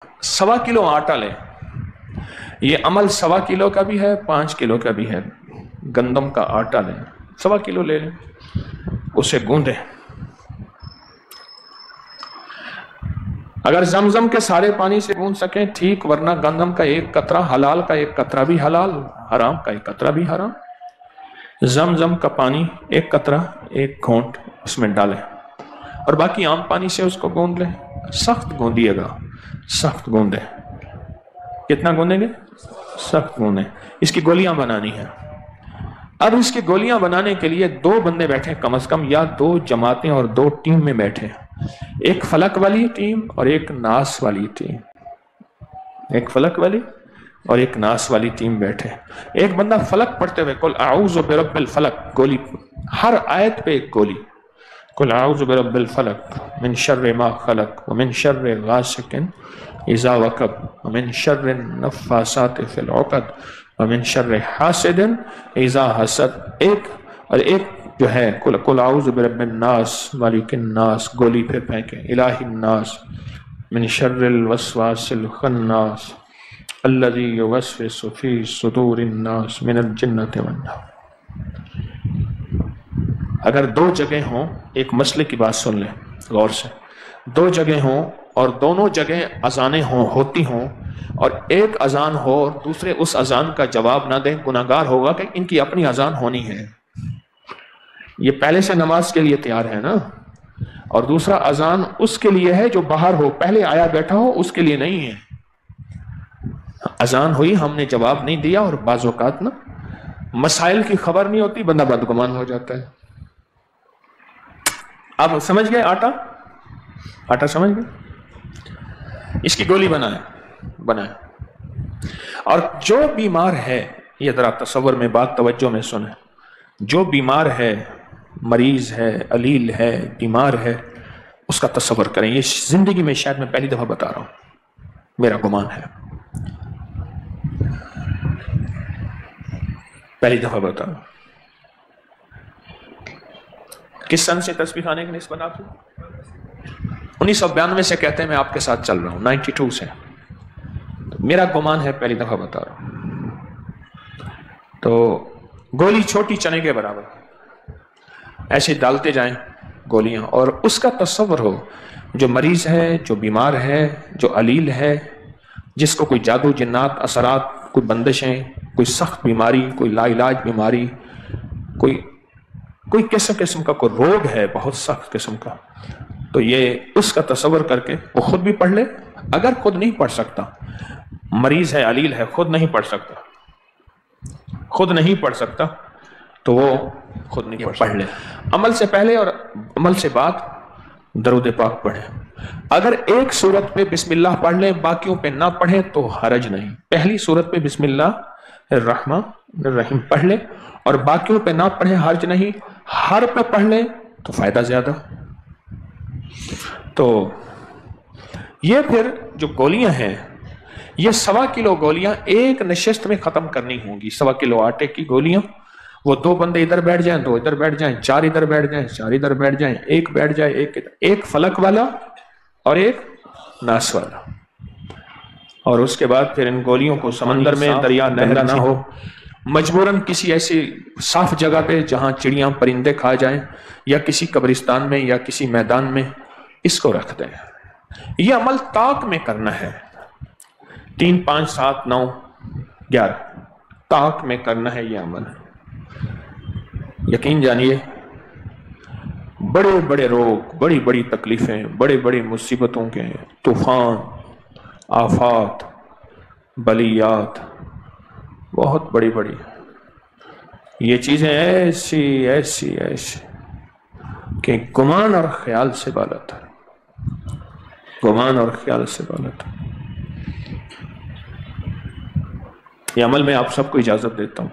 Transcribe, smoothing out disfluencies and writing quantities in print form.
1.25 kilo आटा लें, ये अमल 1.25 किलो का भी है, 5 किलो का भी है। गंदम का आटा लें, 1.25 किलो ले लें, उसे गूंदें। अगर जमजम के सारे पानी से गूंद सकें ठीक, वरना गंदम का एक कतरा हलाल का एक कतरा भी हलाल, हराम का एक कतरा भी हराम। जमजम का पानी एक कतरा, एक घूंट उसमें डालें और बाकी आम पानी से उसको गूंद लें। सख्त गूंदिएगा, सख्त गूंदें। कितना गूंदेंगे? सख्त गूंदें। इसकी गोलियां बनानी है। अब इसकी गोलियां बनाने के लिए 2 बंदे बैठे कम से कम, या 2 जमातें और 2 टीम में बैठे, एक फलक वाली टीम और एक नास वाली टीम। एक फलक वाली और एक नास वाली टीम बैठे। एक बंदा फलक पढ़ते हुए कुल आऊज़ु बिरब्बिल फलक, गोली हर आयत पे एक गोली। कुल आऊज़ु बिरब्बिल फलक मिन शर्रि मा खलक व मिन शर्रि गासिकिन इज़ा वक़ब व मिन शर्रि नफ़्फ़ासाति फ़िल उक़द व मिन शर्रि हासिदिन इज़ा हसद। एक और एक जो है कुल आऊज़ु बिरब्बिन नास मालिकिन नास, गोली फिर फेंके इलाहिन नास मिन शर्रिल वस्वासिल खन्नास अल्लज़ी युवस्विसु फ़ी सुदूरिन नास मिनल जिन्नति वन नास। अगर 2 जगह हों, एक मसले की बात सुन लें गौर से, 2 जगह हों और दोनों जगह अजानें होती हों और एक अजान हो और दूसरे उस अजान का जवाब ना दें, गुनाहगार होगा कि इनकी अपनी अजान होनी है। ये पहले से नमाज के लिए तैयार है ना, और दूसरा अजान उसके लिए है जो बाहर हो, पहले आया बैठा हो, उसके लिए नहीं है। अजान हुई, हमने जवाब नहीं दिया, और बाज़ औक़ात ना मसाइल की खबर नहीं होती, बंदा बदगुमान हो जाता है। आप समझ गए? आटा समझ गए? इसकी गोली बनाए। और जो बीमार है, ये जरा तसव्वुर में बात तवज्जो में सुने, जो बीमार है, मरीज है, अलील है, बीमार है, उसका तसव्वुर करें। ये जिंदगी में शायद मैं पहली दफा बता रहा हूं, मेरा गुमान है, पहली दफा बता रहा हूं। किस सन से तस्बीह खाने की निस्बत आपसे? 1992 से कहते हैं, मैं आपके साथ चल रहा हूं 92 से, तो मेरा गुमान है, पहली दफा बता रहा हूं। तो गोली छोटी चने के बराबर ऐसे डालते जाएं गोलियां, और उसका तस्वर हो जो मरीज है, जो बीमार है, जो अलील है, जिसको कोई जादू जिन्नात असरात, कोई बंदिशें, कोई सख्त बीमारी, कोई लाइलाज बीमारी, कोई किस्म का कोई रोग है बहुत सख्त किस्म का, तो ये उसका तस्वर करके वो खुद भी पढ़ ले। अगर खुद नहीं पढ़ सकता, मरीज है, अलील है, खुद नहीं पढ़ सकता, तो वो खुद नहीं पढ़ ले। अमल से पहले और अमल से बाद दरूद पाक पढ़े। अगर एक सूरत पे बिस्मिल्लाह पढ़ ले, बाकियों पे ना पढ़े तो हरज नहीं। पहली सूरत पे बिस्मिल्लाह रहमान रहीम पढ़ ले और बाकियों पे ना पढ़े, हर्ज नहीं। हर पे पढ़ ले तो फायदा ज्यादा। तो ये फिर जो गोलियां हैं, ये 1.25 किलो गोलियां एक नशिस्त में खत्म करनी होंगी। 1.25 किलो आटे की गोलियां, वो 2 बंदे इधर बैठ जाएं, 2 इधर बैठ जाएं, 4 इधर बैठ जाएं, 4 इधर बैठ जाएं, एक बैठ जाए, एक इधर, एक फलक वाला और एक नास वाला। और उसके बाद फिर इन गोलियों को समंदर में, दरिया नहर ना हो, मजबूरन किसी ऐसी साफ जगह पे जहां चिड़ियां परिंदे खा जाएं, या किसी कब्रिस्तान में या किसी मैदान में इसको रख दें। ये अमल ताक में करना है। 3, 5, 7, 9, 11 ताक में करना है ये अमल। यकीन जानिए, बड़े बड़े रोग, बड़ी बड़ी तकलीफें, बड़े बड़ी मुसीबतों के तूफान, आफात, बलियात, बहुत बड़ी बड़ी ये चीजें ऐसी ऐसी ऐसी कि गुमान और ख्याल से बालत है, गुमान और ख्याल से बालत है। ये अमल में आप सबको इजाजत देता हूं।